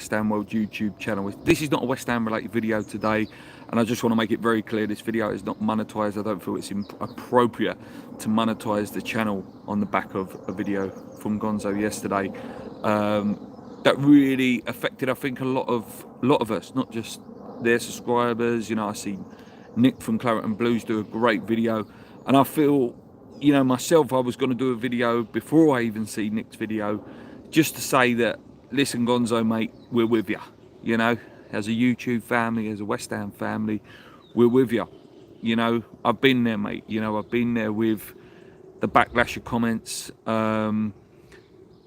West Ham World YouTube channel. This is not a West Ham related video today, and I just want to make it very clear, this video is not monetized. I don't feel it's appropriate to monetize the channel on the back of a video from Gonzo yesterday. That really affected, I think, a lot of us, not just their subscribers. You know, I see Nick from Claret and Blues do a great video, and I feel, you know, myself, I was going to do a video before I even see Nick's video, just to say that, listen, Gonzo, mate, we're with you. You know, as a YouTube family, as a West Ham family, we're with you. You know, I've been there, mate. You know, I've been there with the backlash of comments.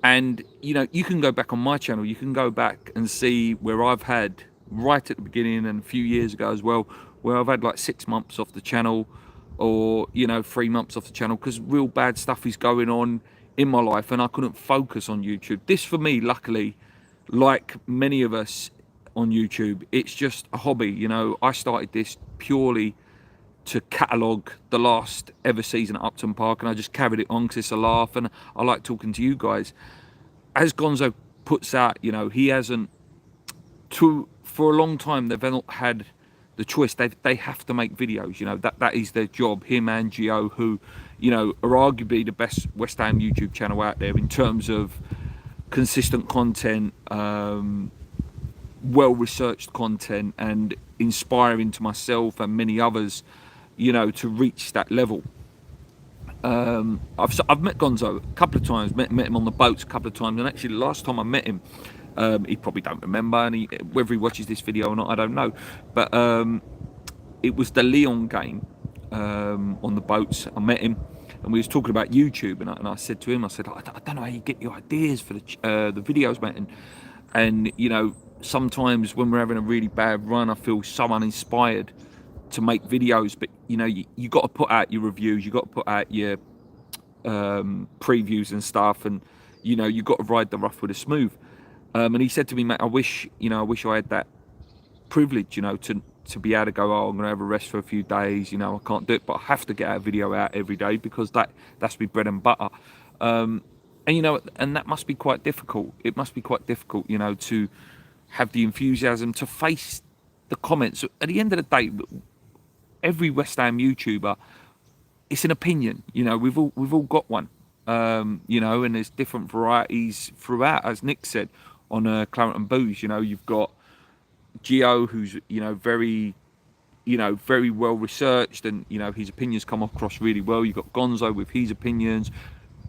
And, you know, you can go back on my channel. You can go back and see where I've had, right at the beginning and a few years ago as well, where I've had like 6 months off the channel, or, you know, 3 months off the channel because real bad stuff is going on in my life and I couldn't focus on YouTube. This, for me, luckily, like many of us on YouTube, it's just a hobby. You know, I started this purely to catalogue the last ever season at Upton Park, and I just carried it on because it's a laugh and I like talking to you guys. As Gonzo puts out, you know, he hasn't, for a long time, they've not had the choice. They have to make videos. You know, that is their job. Him and Gio, who, you know, are arguably the best West Ham YouTube channel out there in terms of consistent content, well-researched content, and inspiring to myself and many others, you know, to reach that level. I've met Gonzo a couple of times, met him on the boats a couple of times, and actually the last time I met him, he probably don't remember, and whether he watches this video or not, I don't know, but it was the Lyon game on the boats. I met him and we was talking about YouTube, and I said to him, I said, I don't know how you get your ideas for the videos, mate, and you know, sometimes when we're having a really bad run, I feel so uninspired to make videos, but you know, you got to put out your reviews, you got to put out your previews and stuff, and you know, you got to ride the rough with the smooth. And he said to me, mate, I wish I had that privilege, you know, to be able to go, oh, I'm gonna have a rest for a few days, you know, I can't do it, but I have to get a video out every day because that's my bread and butter. And you know, and that must be quite difficult. It must be quite difficult, you know, to have the enthusiasm to face the comments. At the end of the day, every West Ham YouTuber, it's an opinion. You know, we've all got one. You know, and there's different varieties throughout, as Nick said on Claret and Booze. You know, you've got Gio, who's, you know, very well researched, and you know, his opinions come across really well. You've got Gonzo with his opinions,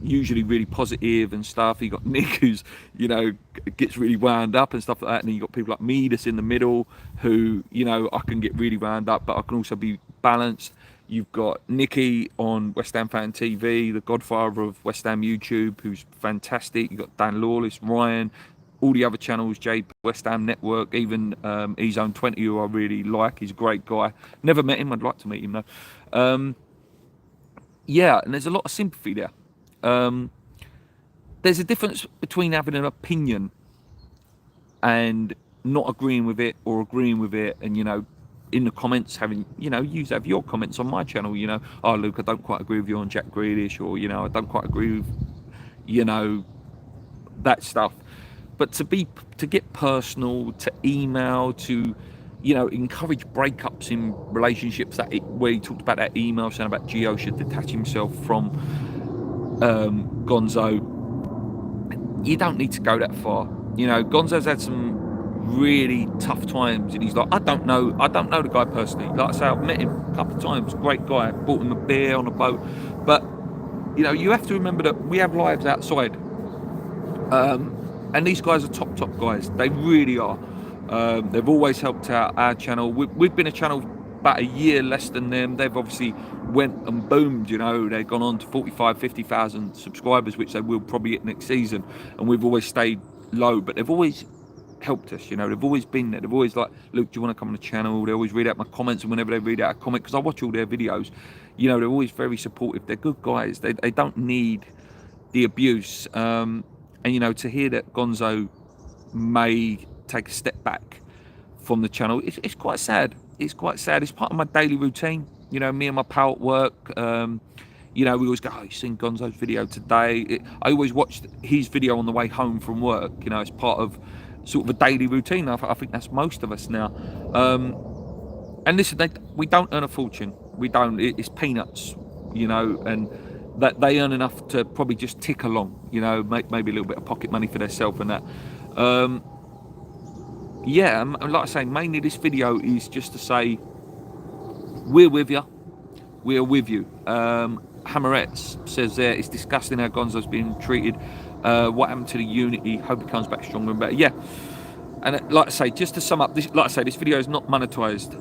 usually really positive and stuff. You got Nick, who's, you know, gets really wound up and stuff like that, and then you got people like me that's in the middle, who, you know, I can get really wound up, but I can also be balanced. You've got Nicky on West Ham Fan TV, the godfather of West Ham YouTube, who's fantastic. You've got Dan Lawless, Ryan, all the other channels, JP, West Ham Network, even E-Zone 20, who I really like. He's a great guy. Never met him. I'd like to meet him though. Yeah, and there's a lot of sympathy there. There's a difference between having an opinion and not agreeing with it, or agreeing with it, and, you know, in the comments having, you know, you have your comments on my channel, you know, oh, Luke, I don't quite agree with you on Jack Grealish, or, you know, I don't quite agree with, you know, that stuff. But to get personal, to email, to, you know, encourage breakups in relationships, where he talked about that email saying about Gio should detach himself from Gonzo, you don't need to go that far. You know, Gonzo's had some really tough times, and he's like, I don't know the guy personally. Like I say, I've met him a couple of times, great guy, bought him a beer on a boat, but you know, you have to remember that we have lives outside, and these guys are top guys. They really are. They've always helped out our channel. We've been a channel about a year less than them. They've obviously went and boomed, you know, they've gone on to 45-50,000 subscribers, which they will probably hit next season, and we've always stayed low, but they've always helped us, you know, they've always been there. They've always like, Luke, do you want to come on the channel? They always read out my comments, and whenever they read out a comment, because I watch all their videos, you know, they're always very supportive. They're good guys. They don't need the abuse. And you know, to hear that Gonzo may take a step back from the channel, it's quite sad. It's quite sad. It's part of my daily routine. You know, me and my pal at work, you know, we always go, oh, you seen Gonzo's video today? I always watched his video on the way home from work. You know, it's part of sort of a daily routine. I think that's most of us now. And listen, we don't earn a fortune. We don't. It's peanuts, you know, and that they earn enough to probably just tick along, you know, make maybe a little bit of pocket money for themselves and that. Yeah, like I say, mainly this video is just to say we're with you. We're with you. Hammerettes says there, it's disgusting how Gonzo's being treated. What happened to the unity? Hope he comes back stronger and better. Yeah. And like I say, just to sum up, this, like I say, this video is not monetized.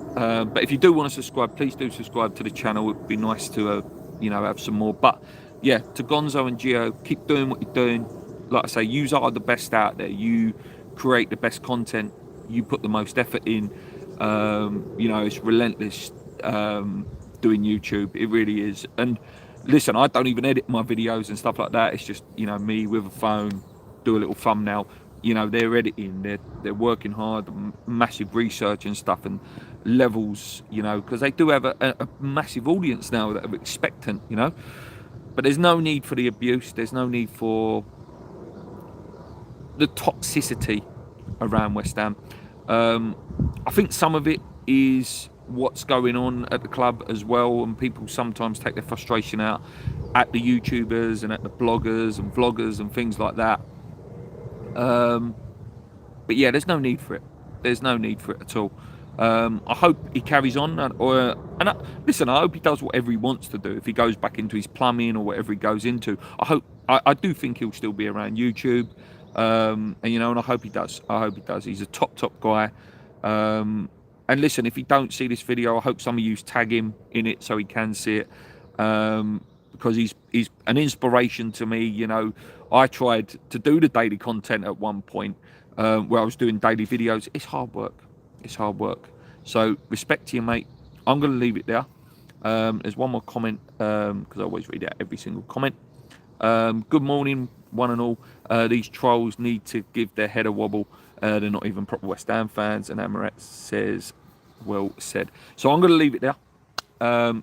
But if you do want to subscribe, please do subscribe to the channel. It'd be nice to, you know, have some more. But yeah, to Gonzo and Geo, keep doing what you're doing. Like I say, you are the best out there. You create the best content. You put the most effort in. You know, it's relentless doing YouTube. It really is. And listen, I don't even edit my videos and stuff like that. It's just, you know, me with a phone, do a little thumbnail. You know, they're editing, they're working hard, massive research and stuff, and levels, you know, because they do have a massive audience now that are expectant, you know. But there's no need for the abuse. There's no need for the toxicity around West Ham. I think some of it is what's going on at the club as well, and people sometimes take their frustration out at the YouTubers and at the bloggers and vloggers and things like that. But yeah, there's no need for it. There's no need for it at all. I hope he carries on, listen, I hope he does whatever he wants to do. If he goes back into his plumbing or whatever he goes into, I do think he'll still be around YouTube. And you know, and I hope he does. I hope he does. He's a top guy. And listen, if you don't see this video, I hope some of you tag him in it so he can see it. Because he's an inspiration to me. You know, I tried to do the daily content at one point where I was doing daily videos. It's hard work. It's hard work. So respect to you, mate. I'm going to leave it there. There's one more comment because I always read out every single comment. Good morning, one and all. These trolls need to give their head a wobble. They're not even proper West Ham fans. And Amaret says, well said. So I'm going to leave it there.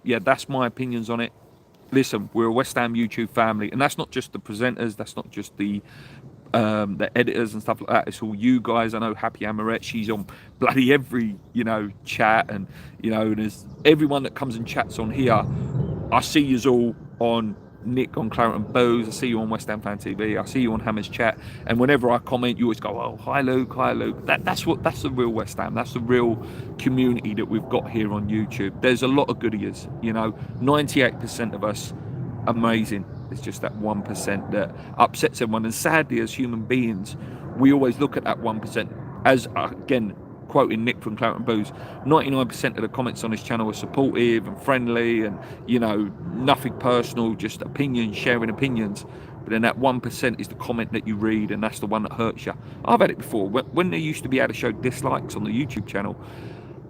Yeah, that's my opinions on it. Listen, we're a West Ham YouTube family, and that's not just the presenters, that's not just the editors and stuff like that. It's all you guys. I know Happy Amaret, she's on bloody every, you know, chat, and you know, there's everyone that comes and chats on here. I see yous all on Nick on Claret and Booze. I see you on West Ham Fan TV. I see you on Hammer's chat, and whenever I comment, you always go, "Oh, hi Luke, hi Luke." That's the real West Ham. That's the real community that we've got here on YouTube. There's a lot of goodies, you know. 98% of us, amazing. It's just that 1% that upsets everyone. And sadly, as human beings, we always look at that 1% as, again, quoting Nick from Claret and Booze, 99% of the comments on his channel are supportive and friendly and, you know, nothing personal, just opinions, sharing opinions. But then that 1% is the comment that you read, and that's the one that hurts you. I've had it before. When they used to be able to show dislikes on the YouTube channel,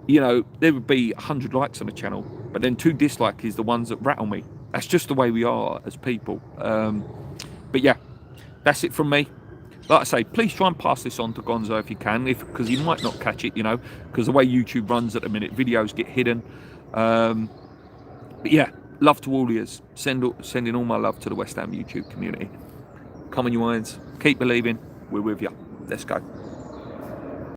you know, there would be 100 likes on the channel, but then 2 dislikes is the ones that rattle me. That's just the way we are as people. But yeah, that's it from me. Like I say, please try and pass this on to Gonzo if you can, because he might not catch it, you know, because the way YouTube runs at the minute, videos get hidden. But yeah, love to all of yous. Sending all my love to the West Ham YouTube community. Come on, you irons. Keep believing. We're with you. Let's go.